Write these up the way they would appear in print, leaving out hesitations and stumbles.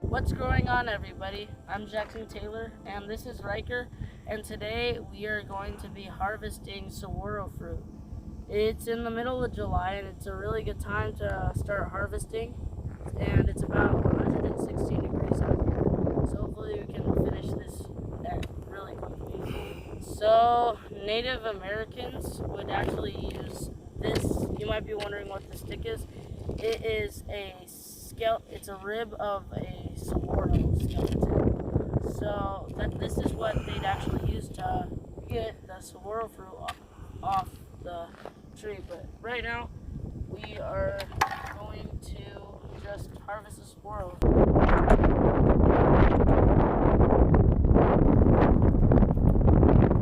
What's going on, everybody? I'm Jackson Taylor and this is Riker, and today we are going to be harvesting saguaro fruit. It's in the middle of July and it's a really good time to start harvesting, and it's about 116 degrees out here, so hopefully we can finish this really quickly. So Native Americans would actually use this. You might be wondering what the stick is. It is it's a rib of a saguaro skeleton. So this is what they'd actually use to get the saguaro fruit off the tree. But right now, we are going to just harvest the saguaro.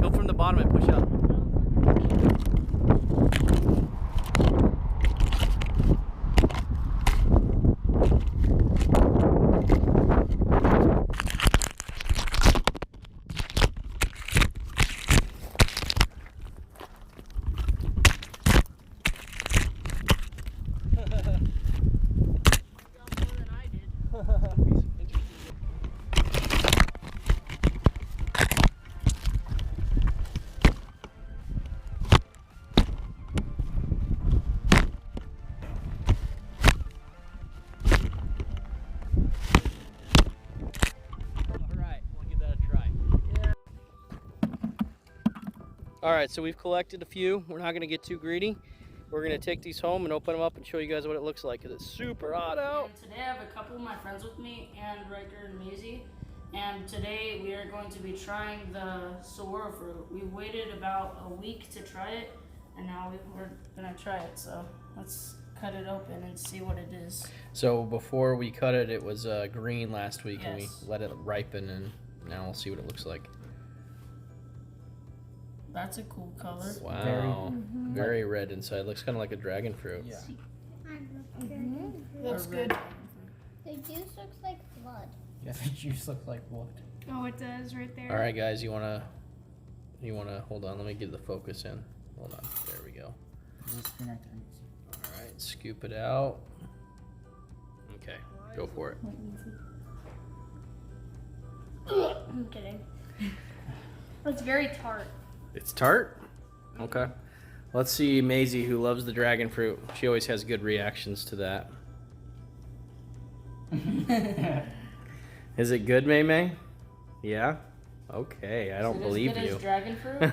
Go from the bottom and push up. All right, so we've collected a few. We're not gonna get too greedy. We're gonna take these home and open them up and show you guys what it looks like, because it's super hot out. And today I have a couple of my friends with me, and Riker and Maisie. And today we are going to be trying the saguaro fruit. We waited about a week to try it, and now we're gonna try it. So let's cut it open and see what it is. So before we cut it, it was green last week, and we Yes. let it ripen, and now we'll see what it looks like. That's a cool color. Wow, very red inside. Looks kind of like a dragon fruit. Yeah. Looks good. The juice looks like blood. Yeah, the juice looks like blood. Oh, it does right there. All right, guys, you wanna hold on? Let me get the focus in. Hold on. There we go. All right, scoop it out. Okay, go for it. I'm kidding. It's very tart. It's tart? Okay. Let's see Maisie, who loves the dragon fruit. She always has good reactions to that. Is it good, May May? Yeah? Okay, I don't believe Is it as you. good as dragon fruit?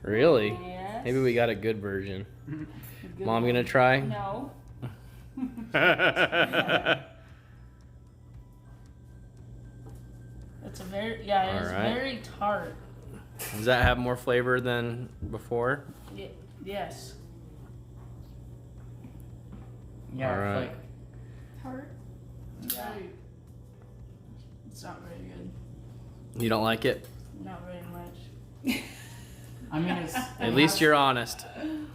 Really? Yes. Maybe we got a good version. Mom gonna try? No. It's it's Alright. very tart. Does that have more flavor than before? Yes. Yeah, All right. it's Tart. Yeah. It's not very good. You don't like it? Not very much. like, I mean, it's. At least you're honest.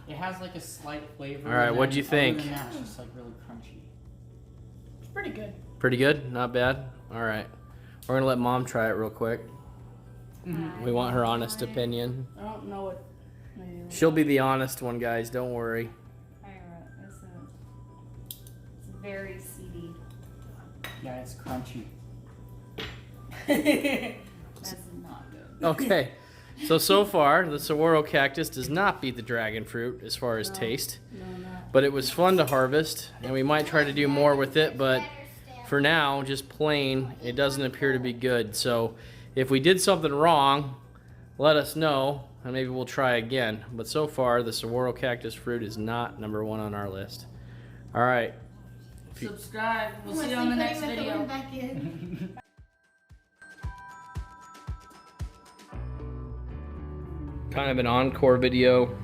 It has like a slight flavor. All right, and what'd you then think? Other than that, it's just like really crunchy. It's pretty good. Pretty good? Not bad? All right. We're gonna let Mom try it real quick. We want her honest opinion. I don't know what. She'll be the honest one, guys. Don't worry. It's very seedy. Yeah, it's crunchy. That's not good. Okay. So far, the Saguaro Cactus does not beat the dragon fruit as far as taste. No, not. But it was fun to harvest, and we might try to do more with it, but for now, just plain, it doesn't appear to be good. So if we did something wrong, let us know, and maybe we'll try again. But so far, the Saguaro Cactus fruit is not number one on our list. All right. Subscribe. We'll see you on the next video. Back in. Kind of an encore video.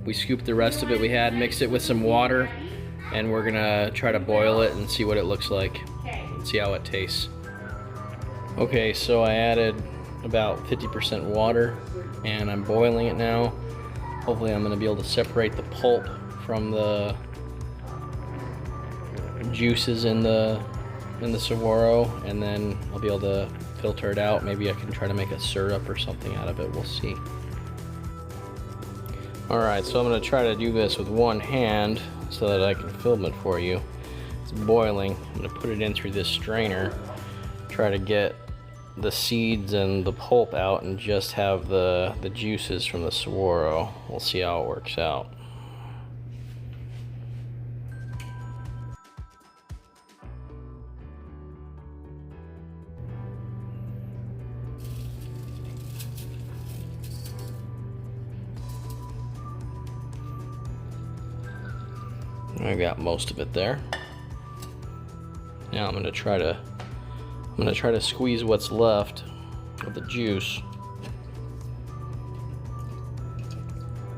We scooped the rest of it we had, mixed it with some water, and we're gonna try to boil it and see what it looks like. See how it tastes. Okay, so I added about 50% water and I'm boiling it now. Hopefully I'm gonna be able to separate the pulp from the juices in the saguaro, and then I'll be able to filter it out. Maybe I can try to make a syrup or something out of it. We'll see. Alright, so I'm going to try to do this with one hand so that I can film it for you. It's boiling. I'm gonna put it in through this strainer, try to get the seeds and the pulp out and just have the juices from the saguaro. We'll see how it works out. I got most of it there. Now I'm gonna try to squeeze what's left of the juice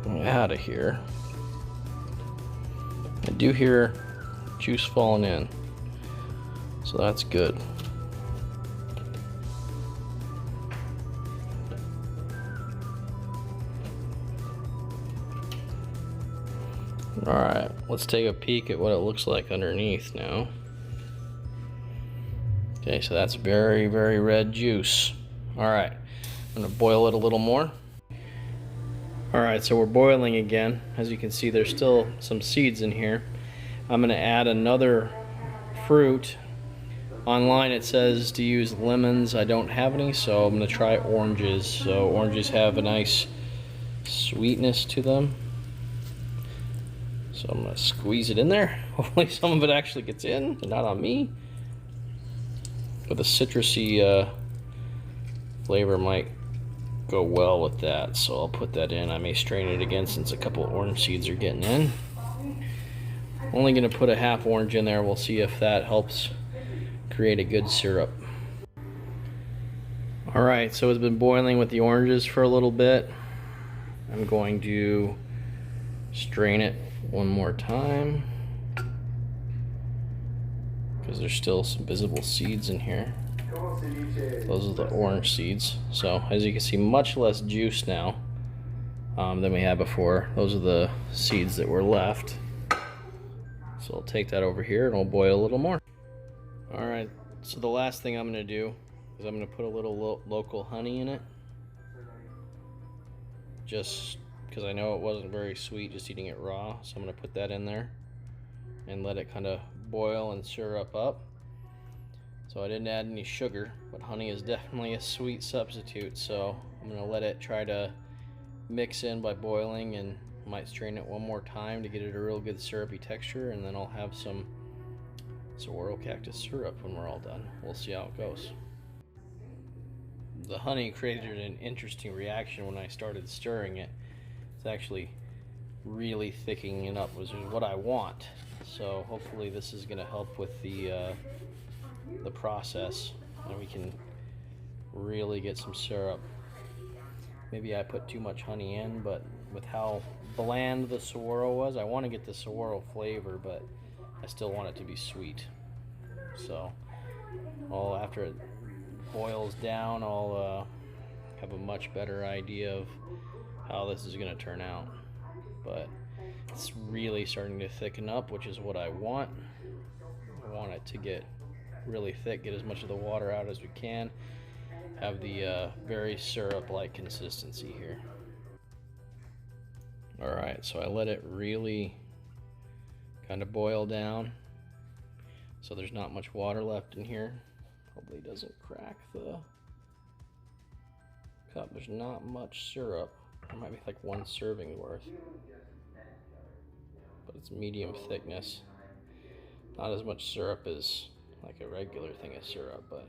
out of here. I do hear juice falling in, so that's good. Alright, let's take a peek at what it looks like underneath now. Okay, so that's very, very red juice. Alright, I'm gonna boil it a little more. Alright, so we're boiling again. As you can see, there's still some seeds in here. I'm gonna add another fruit. Online it says to use lemons. I don't have any, so I'm gonna try oranges. So oranges have a nice sweetness to them. So I'm gonna squeeze it in there. Hopefully some of it actually gets in and not on me. But the citrusy flavor might go well with that, so I'll put that in. I may strain it again since a couple orange seeds are getting in. Only gonna put a half orange in there. We'll see if that helps create a good syrup. Alright, so it's been boiling with the oranges for a little bit. I'm going to strain it one more time because there's still some visible seeds in here. Those are the orange seeds. So as you can see, much less juice now than we had before. Those are the seeds that were left. So I'll take that over here and I'll boil a little more. Alright, so the last thing I'm going to do is I'm going to put a little local honey in it. Just because I know it wasn't very sweet just eating it raw, so I'm going to put that in there and let it kind of boil and syrup up. So I didn't add any sugar, but honey is definitely a sweet substitute, so I'm going to let it try to mix in by boiling, and might strain it one more time to get it a real good syrupy texture, and then I'll have some Saguaro Cactus syrup when we're all done. We'll see how it goes. The honey created an interesting reaction when I started stirring it. It's actually really thickening up, which is what I want. So hopefully this is going to help with the process, and we can really get some syrup. Maybe I put too much honey in, but with how bland the saguaro was, I want to get the saguaro flavor, but I still want it to be sweet. So after it boils down, I'll have a much better idea of how this is going to turn out. But it's really starting to thicken up, which is what I want. I want it to get really thick, get as much of the water out as we can, have the very syrup-like consistency here. Alright, so I let it really kind of boil down, so there's not much water left in here. Hopefully it doesn't crack the cup. There's not much syrup. There might be like one serving worth, but it's medium thickness. Not as much syrup as like a regular thing of syrup, but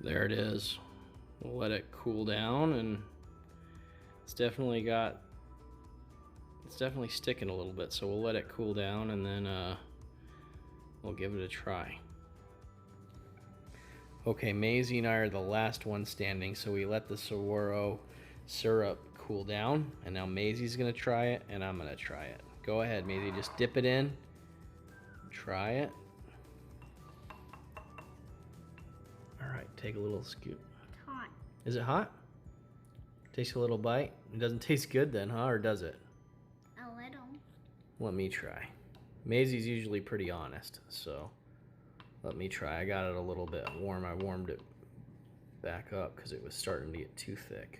there it is. We'll let it cool down, and it's definitely sticking a little bit, so we'll let it cool down, and then we'll give it a try. Okay, Maisie and I are the last one standing, so we let the saguaro syrup cool down, and now Maisie's gonna try it, and I'm gonna try it. Go ahead, Maisie, just dip it in, try it. All right, take a little scoop. It's hot. Is it hot? Takes a little bite. It doesn't taste good then, huh? Or does it? A little. Let me try. Maisie's usually pretty honest, so let me try. I got it a little bit warm. I warmed it back up because it was starting to get too thick.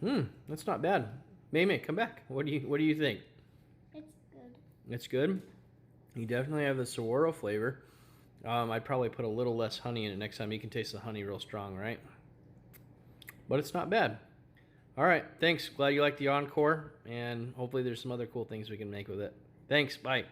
That's not bad. Mei, come back. What do you think? It's good. It's good. You definitely have the saguaro flavor. I'd probably put a little less honey in it next time. You can taste the honey real strong, right? But it's not bad. All right, thanks. Glad you liked the encore, and hopefully there's some other cool things we can make with it. Thanks. Bye.